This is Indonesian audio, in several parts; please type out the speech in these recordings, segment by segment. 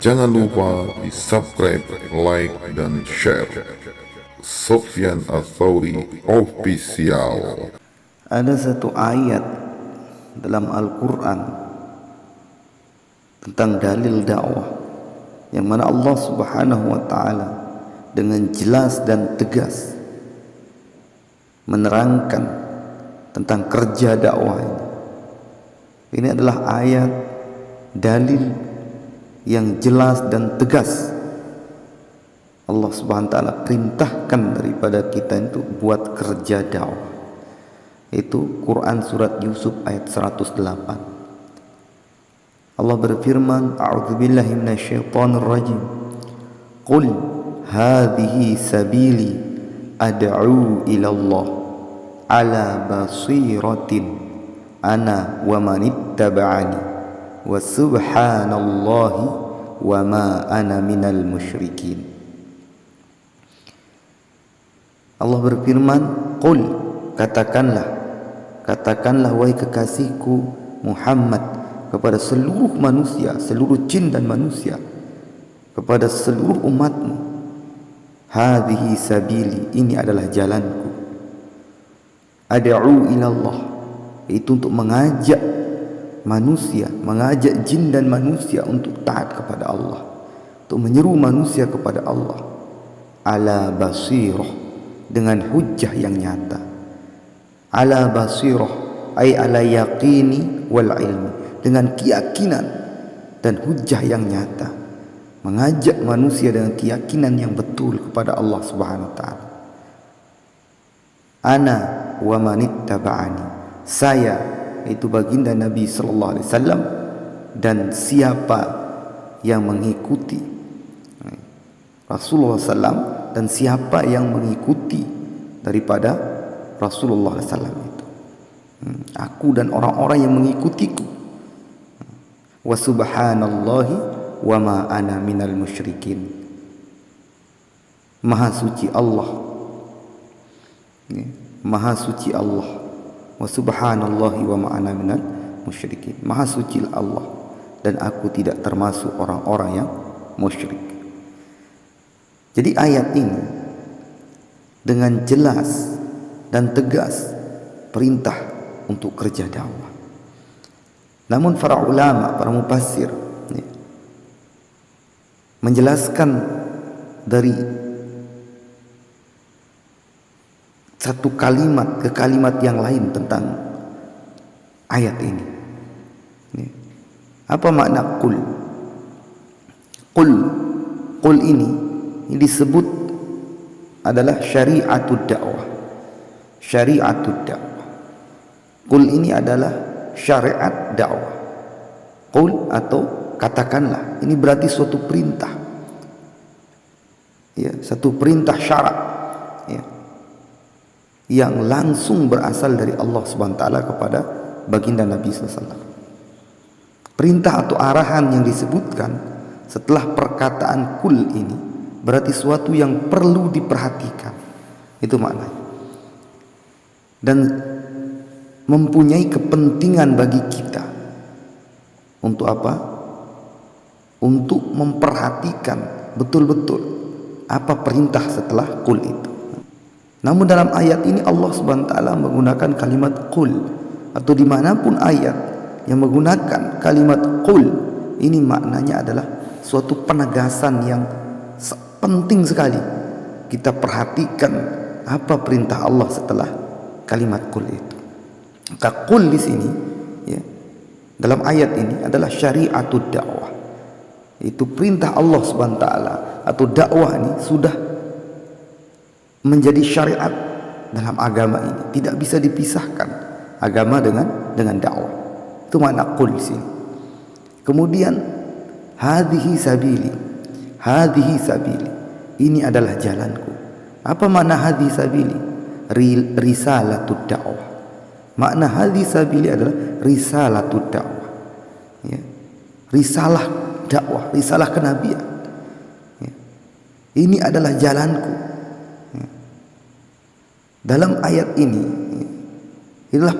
Jangan lupa di subscribe, like, dan share. Sofyan Ats-Tsauri Official. Ada satu ayat dalam Al-Quran tentang dalil dakwah yang mana Allah Subhanahu wa Ta'ala dengan jelas dan tegas menerangkan tentang kerja dakwah ini. Ini adalah ayat dalil yang jelas dan tegas. Allah Subhanahu wa Ta'ala perintahkan daripada kita itu buat kerja dakwah. Itu Quran surat Yusuf ayat 108. Allah berfirman, A'udzubillahi minasyaitonir rajim. Qul hadhihi sabili ad'u ila Allah ala basiratin ana wa manittaba'ani wa subhanallahi wa ma ana minal musyrikin. Allah berfirman, qul, katakanlah wahai kekasihku Muhammad kepada seluruh manusia, seluruh jin dan manusia, kepada seluruh umatmu, hadhihi sabili, ini adalah jalanku, ad'u ilallah, itu untuk mengajak manusia, mengajak jin dan manusia untuk taat kepada Allah, untuk menyeru manusia kepada Allah, ala basirah, dengan hujjah yang nyata. Ala basirah ay ala yaqini wal ilmi, dengan keyakinan dan hujjah yang nyata, mengajak manusia dengan keyakinan yang betul kepada Allah Subhanahu wa Ta'ala. Ana wa manittaba'ani, saya, itu baginda Nabi sallallahu alaihi wasallam, dan siapa yang mengikuti Rasulullah SAW, dan siapa yang mengikuti daripada Rasulullah SAW itu, aku dan orang-orang yang mengikutiku. Wa subhanallahi wa ma ana minal musyrikin, maha suci Allah, maha suci Allah. Wa subhanallahi wa ma ana minal musyrikin, maha suci Allah dan aku tidak termasuk orang-orang yang musyrik. Jadi ayat ini dengan jelas dan tegas perintah untuk kerja dakwah. Namun para ulama, para mufassir menjelaskan dari satu kalimat ke kalimat yang lain tentang ayat ini. Apa makna qul? Qul ini disebut adalah syariatud dakwah. Syariatud dakwah. Qul ini adalah syariat dakwah. Qul atau katakanlah, ini berarti suatu perintah. Ya, satu perintah syarak, ya, yang langsung berasal dari Allah Subhanahu wa Ta'ala kepada baginda Nabi sallallahu alaihi wasallam. Perintah atau arahan yang disebutkan setelah perkataan qul ini berarti suatu yang perlu diperhatikan. Itu maknanya. Dan mempunyai kepentingan bagi kita. Untuk apa? Untuk memperhatikan betul-betul apa perintah setelah qul itu. Namun dalam ayat ini Allah Subhanahu wa Ta'ala menggunakan kalimat qul, atau dimanapun ayat yang menggunakan kalimat qul, ini maknanya adalah suatu penegasan yang penting sekali. Kita perhatikan apa perintah Allah setelah kalimat qul itu. Maka qul di sini, ya, dalam ayat ini adalah syariatud dakwah. Itu perintah Allah Subhanahu wa Ta'ala, atau dakwah ini sudah menjadi syariat dalam agama ini. Tidak bisa dipisahkan agama dengan dakwah. Itu makna qul di sini. Kemudian hadhihi sabili, hadhihi sabili, ini adalah jalanku. Apa makna hadhihi sabili? Risalatud dakwah. Makna hadhihi sabili adalah risalatud dakwah, ya, risalah dakwah, risalah kenabian, ya. Ini adalah jalanku, ya. Dalam ayat ini, ya, inilah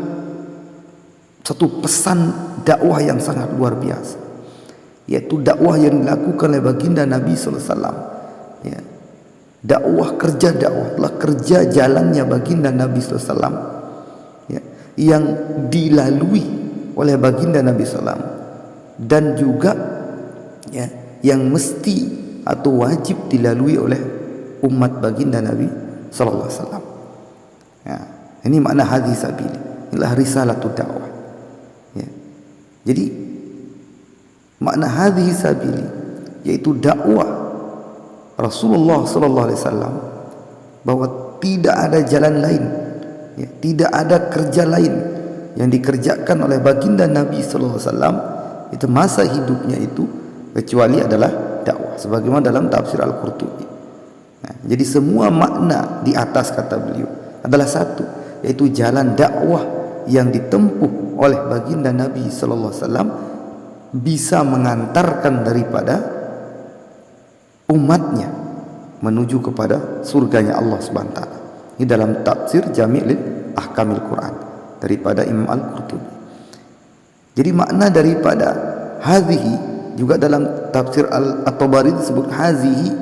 satu pesan dakwah yang sangat luar biasa, yaitu dakwah yang dilakukan oleh baginda Nabi sallallahu alaihi wasallam. Ya. Dakwah, kerja dakwah adalah kerja jalannya baginda Nabi sallallahu alaihi wasallam, ya, yang dilalui oleh baginda Nabi sallallahu alaihi wasallam, dan juga ya, yang mesti atau wajib dilalui oleh umat baginda Nabi sallallahu alaihi wasallam. Ya, ini makna hadis sabili, inilah risalatul dakwah. Ya. Jadi makna hadis sabili yaitu dakwah Rasulullah sallallahu alaihi wasallam, bahwa tidak ada jalan lain, ya, tidak ada kerja lain yang dikerjakan oleh baginda Nabi sallallahu alaihi wasallam itu masa hidupnya itu kecuali adalah dakwah, sebagaimana dalam tafsir Al-Qurtubi. Nah, jadi semua makna di atas kata beliau adalah satu, yaitu jalan dakwah yang ditempuh oleh baginda Nabi sallallahu alaihi wasallam bisa mengantarkan daripada umatnya menuju kepada surganya Allah Subhanahu wa taala. Ini dalam tafsir Jami' Ahkamil Quran daripada Imam Al-Qurtubi. Jadi makna daripada hadhihi juga dalam tafsir At-Tabari disebut hazihi,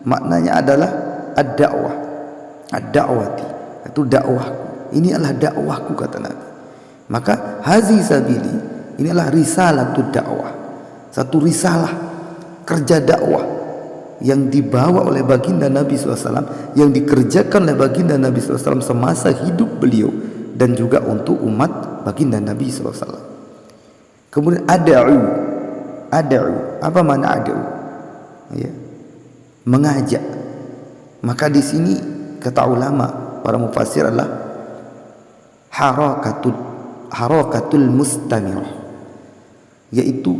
maknanya adalah ad-da'wah, ad-da'wati, itu dakwahku. Ini adalah dakwahku kata Nabi. Maka hazi sabili ini adalah risalatul dakwah, satu risalah kerja dakwah yang dibawa oleh baginda Nabi SAW, yang dikerjakan oleh baginda Nabi SAW semasa hidup beliau dan juga untuk umat baginda Nabi SAW. Kemudian ad'u, apa makna ad'u? Ya, mengajak. Maka di sini kata ulama para mufassir adalah harakatul mustamirah, yaitu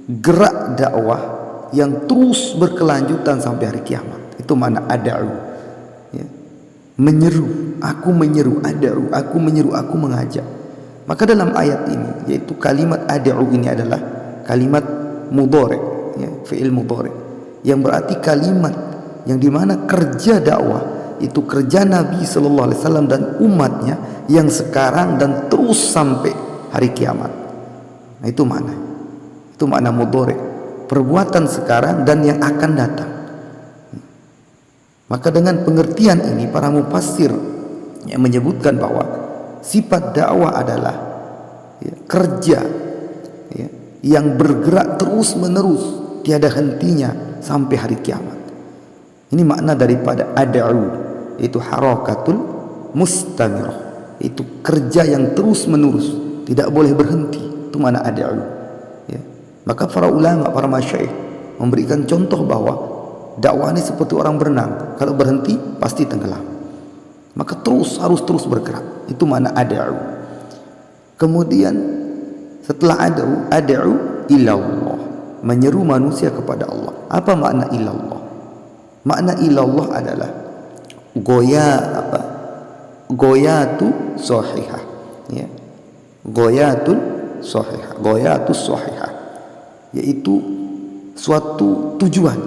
gerak dakwah yang terus berkelanjutan sampai hari kiamat. Itu makna ad'u, ya. Menyeru, aku menyeru, ad'u, aku menyeru, aku mengajak. Maka dalam ayat ini, yaitu kalimat ad'u ini adalah kalimat mudhari', ya, fi'il mudhari', yang berarti kalimat yang dimana kerja dakwah itu kerja Nabi sallallahu alaihi wasallam dan umatnya yang sekarang dan terus sampai hari kiamat. Nah, itu makna mudhari', perbuatan sekarang dan yang akan datang. Maka dengan pengertian ini para mufassir yang menyebutkan bahwa sifat dakwah adalah, ya, kerja, ya, yang bergerak terus menerus tiada hentinya sampai hari kiamat. Ini makna daripada ad'u, yaitu harakatul mustamirah, itu kerja yang terus menerus, tidak boleh berhenti. Itu makna ad'u. Maka para ulama, para masyayikh memberikan contoh bahwa dakwah ini seperti orang berenang, kalau berhenti pasti tenggelam. Maka harus terus bergerak. Itu makna ad'u. Kemudian setelah ad'u ilallah, menyeru manusia kepada Allah. Apa makna ilallah? Makna ilallah adalah goyatu sahihah, ya. Goyatus sahihah, yaitu suatu tujuan,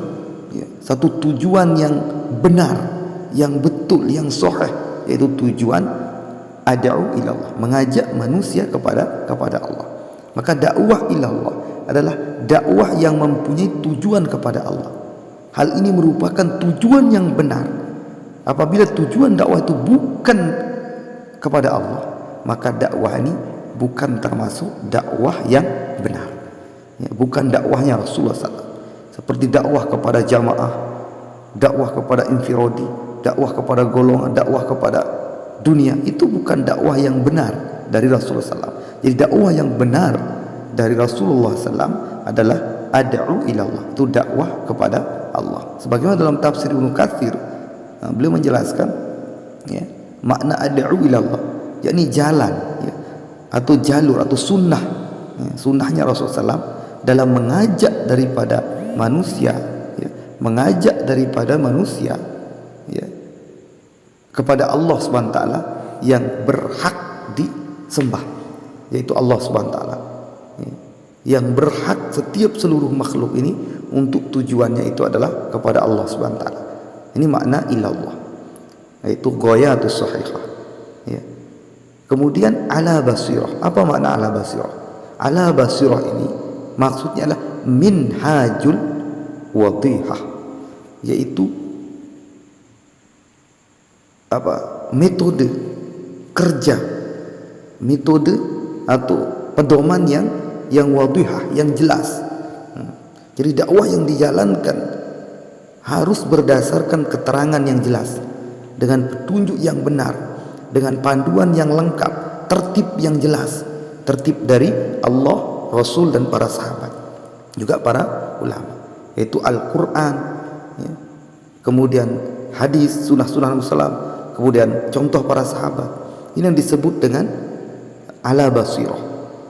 ya, satu tujuan yang benar, yang betul, yang sahih, yaitu tujuan ad'u ilallah, mengajak manusia kepada Allah. Maka dakwah ilallah adalah dakwah yang mempunyai tujuan kepada Allah. Hal ini merupakan tujuan yang benar. Apabila tujuan dakwah itu bukan kepada Allah, maka dakwah ini bukan termasuk dakwah yang benar. Ya, bukan dakwahnya Rasulullah SAW. Seperti dakwah kepada jamaah, dakwah kepada infiradi, dakwah kepada golongan, dakwah kepada dunia, itu bukan dakwah yang benar dari Rasulullah SAW. Jadi dakwah yang benar dari Rasulullah SAW adalah ad'u ilallah, itu dakwah kepada Allah. Sebagaimana dalam tafsir Ibnu Katsir, beliau menjelaskan, ya, makna ad'u ilallah, yakni jalan, ya, atau jalur atau sunnah, ya, sunnahnya Rasulullah SAW dalam mengajak daripada manusia, ya, mengajak daripada manusia, ya, kepada Allah Subhanahu wa taala yang berhak disembah, yaitu Allah Subhanahu wa taala, ya, yang berhak setiap seluruh makhluk ini untuk tujuannya itu adalah kepada Allah Subhanahu wa taala. Ini makna ilallah, yaitu ghayatus sahihah, ya. Kemudian ala basirah. Apa makna ala basirah? Ala basirah ini maksudnya adalah minhajul wadihah, yaitu metode kerja, metode atau pedoman yang wadihah, yang jelas. Jadi dakwah yang dijalankan harus berdasarkan keterangan yang jelas, dengan petunjuk yang benar, dengan panduan yang lengkap, tertib yang jelas, tertib dari Allah, Rasul dan para sahabat, juga para ulama, yaitu Al-Quran, ya. Kemudian hadis, sunnah-sunnah Rasulullah, kemudian contoh para sahabat. Ini yang disebut dengan ala basirah,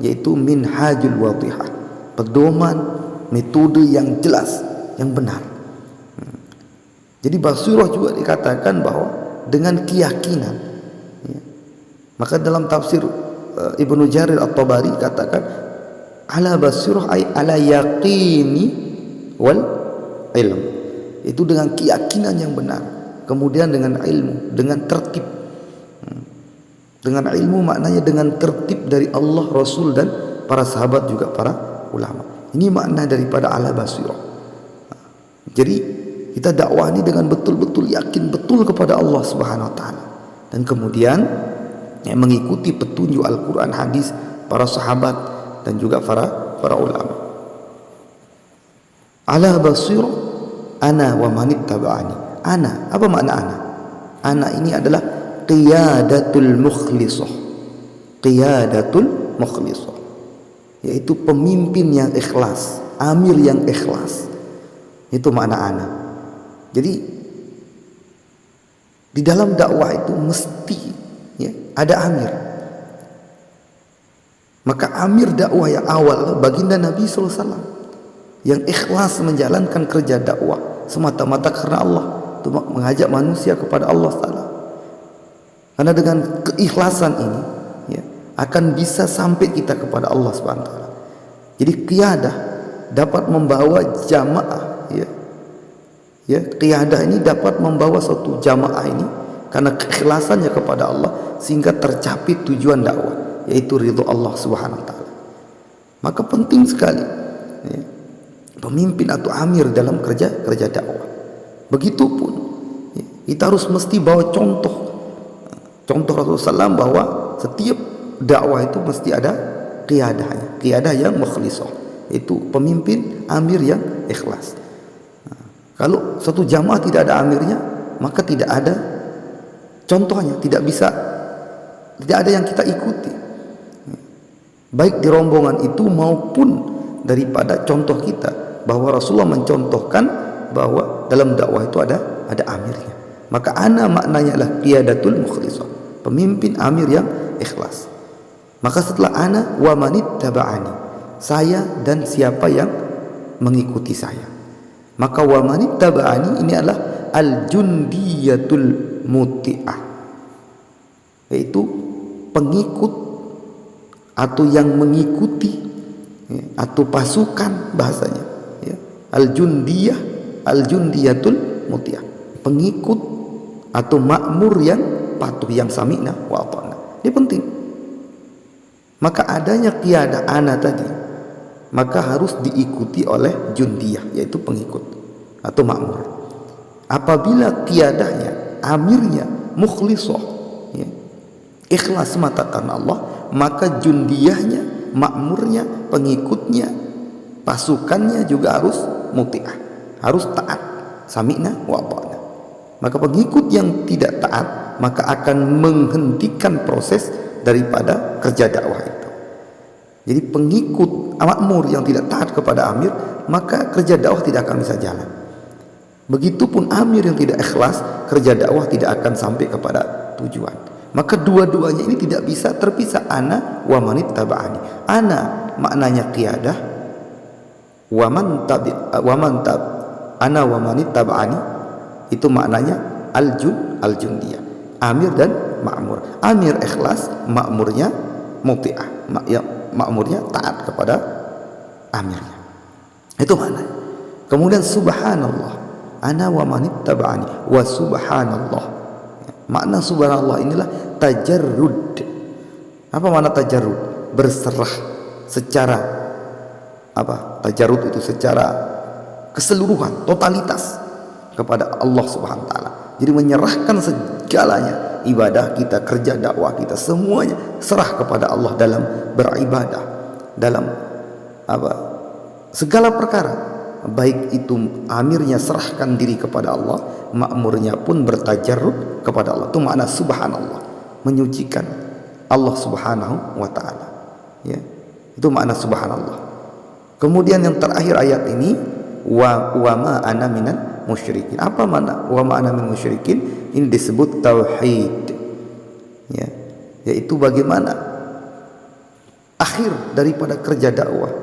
yaitu minhajul wadihah, pedoman, metode yang jelas, yang benar. Jadi basirah juga dikatakan bahwa dengan keyakinan, ya. Maka dalam tafsir Ibnu Jarir At-Tabari katakan ala basirah ay ala yaqini wal ilm, itu dengan keyakinan yang benar, kemudian dengan ilmu, dengan tertib. Dengan ilmu maknanya dengan tertib dari Allah, Rasul dan para sahabat, juga para ulama. Ini makna daripada ala basirah. Jadi kita dakwah ini dengan betul-betul yakin betul kepada Allah Subhanahu wa taala, dan kemudian mengikuti petunjuk Al-Quran, hadis, para sahabat dan juga para ulama. Ala basirah ana wa manittaba'ani. Ana, apa makna ana? Ana ini adalah qiyadatul mukhlisah. Qiyadatul mukhlisah, yaitu pemimpin yang ikhlas, amir yang ikhlas. Itu makna ana. Jadi di dalam dakwah itu mesti, ya, ada amir. Maka amir dakwah yang awal baginda Nabi SAW, yang ikhlas menjalankan kerja dakwah semata-mata karena Allah, untuk mengajak manusia kepada Allah Ta'ala. Karena dengan keikhlasan ini, ya, akan bisa sampai kita kepada Allah Subhanahu wa taala. Jadi qiyadah dapat membawa jamaah, ya. Ya, qiyadah ini dapat membawa suatu jamaah ini karena keikhlasannya kepada Allah, sehingga tercapai tujuan dakwah, yaitu ridho Allah Subhanahu wa taala. Maka penting sekali, ya, pemimpin atau amir dalam kerja dakwah. Begitupun, ya, kita harus mesti bawa contoh Rasulullah SAW, bahwa setiap dakwah itu mesti ada qiyadahnya, qiyadah yang mukhlisah, itu pemimpin amir yang ikhlas. Kalau satu jamaah tidak ada amirnya, maka tidak ada contohnya, tidak ada yang kita ikuti, baik di rombongan itu maupun daripada contoh kita, bahwa Rasulullah mencontohkan bahwa dalam dakwah itu ada amirnya. Maka ana maknanya adalah qiyadatul mukhlisah, pemimpin amir yang ikhlas. Maka setelah ana wa manittaba'ani, saya dan siapa yang mengikuti saya. Maka wa manittaba'ani ini adalah al-jundiyatul muti'ah, yaitu pengikut atau yang mengikuti, ya, atau pasukan bahasanya, ya. Al-jundiyatul muti'ah, pengikut atau makmur yang patuh, yang sami'na wa ata'na. Ini penting. Maka adanya qiyadah ana tadi, maka harus diikuti oleh jundiyah, yaitu pengikut atau makmur. Apabila qiyadahnya, amirnya mukhlisah, ya, ikhlas semata karena Allah, maka jundiyahnya, makmurnya, pengikutnya, pasukannya juga harus muti'ah, harus taat, sami'na wa ata'na. Maka pengikut yang tidak taat, maka akan menghentikan proses daripada kerja dakwah itu. Jadi pengikut makmur yang tidak taat kepada amir, maka kerja dakwah tidak akan bisa jalan. Begitupun amir yang tidak ikhlas, kerja dakwah tidak akan sampai kepada tujuan. Maka dua-duanya ini tidak bisa terpisah. Ana wa manittaba'ani. Ana maknanya qiyadah, ana wa manittaba'ani itu maknanya al-jundiyah, amir dan makmur. Amir ikhlas, makmurnya muti'ah, makmurnya taat kepada amirnya. Itu maknanya. Kemudian subhanallah, ana wa manittaba'ani wa subhanallah. Makna subhanallah inilah tajarrud. Apa makna tajarrud? Berserah secara tajarrud itu secara keseluruhan, totalitas kepada Allah Subhanahu wa taala. Jadi menyerahkan segalanya, ibadah kita, kerja dakwah kita, semuanya serah kepada Allah dalam beribadah, dalam segala perkara. Baik itu amirnya serahkan diri kepada Allah, makmurnya pun bertajarrud kepada Allah. Itu makna subhanallah, menyucikan Allah Subhanahu wa taala. Ya. Itu makna subhanallah. Kemudian yang terakhir ayat ini, wa ma ana minal musyrikin. Apa makna wa ma ana minal musyrikin? Ini disebut tauhid. Ya, yaitu bagaimana akhir daripada kerja dakwah,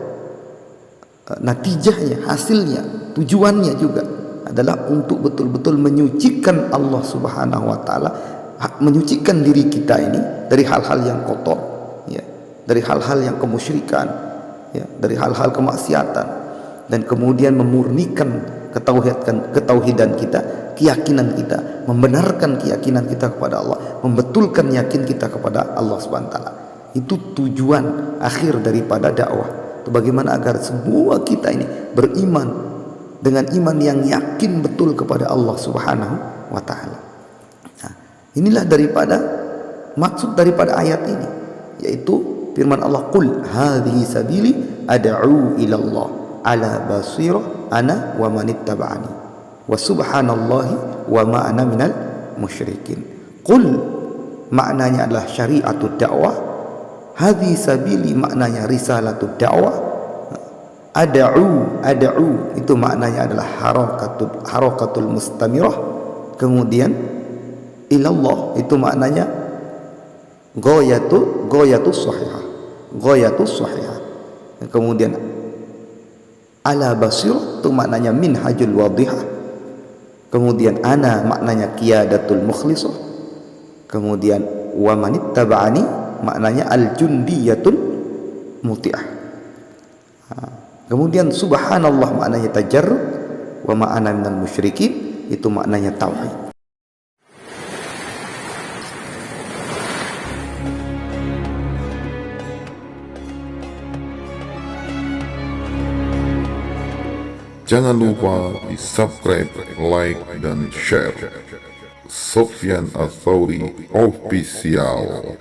natijahnya, hasilnya, tujuannya juga adalah untuk betul-betul menyucikan Allah Subhanahu wa taala, menyucikan diri kita ini dari hal-hal yang kotor, ya, dari hal-hal yang kemusyrikan, ya, dari hal-hal kemaksiatan, dan kemudian memurnikan ketauhidan kita, keyakinan kita, membenarkan keyakinan kita kepada Allah, membetulkan yakin kita kepada Allah Subhanahu wa taala. Itu tujuan akhir daripada dakwah. Itu bagaimana agar semua kita ini beriman dengan iman yang yakin betul kepada Allah Subhanahu wa taala. Nah, inilah daripada maksud daripada ayat ini, yaitu firman Allah, qul hadhihi sabili ad'u ila Allah ala basirah ana wa manittaba'ani wa subhanallahi wa ma ana minal musyrikin. Qul maknanya adalah syariatul dakwah, hadhi sabili maknanya risalatul dakwah, ad'u itu maknanya adalah harakatul mustamirah, kemudian ilallah itu maknanya ghayatus sahihah, kemudian ala basir itu maknanya minhajul wadihah, kemudian ana maknanya qiyadatul mukhlisah, kemudian wa manittaba'ani maknanya al-jundiyatul muti'ah. Kemudian subhanallah maknanya tajarrud, wa ma ana minal musyrikin itu maknanya tauhid. Jangan lupa di subscribe, like, dan share. Sofyan Ats-Tsauri Official.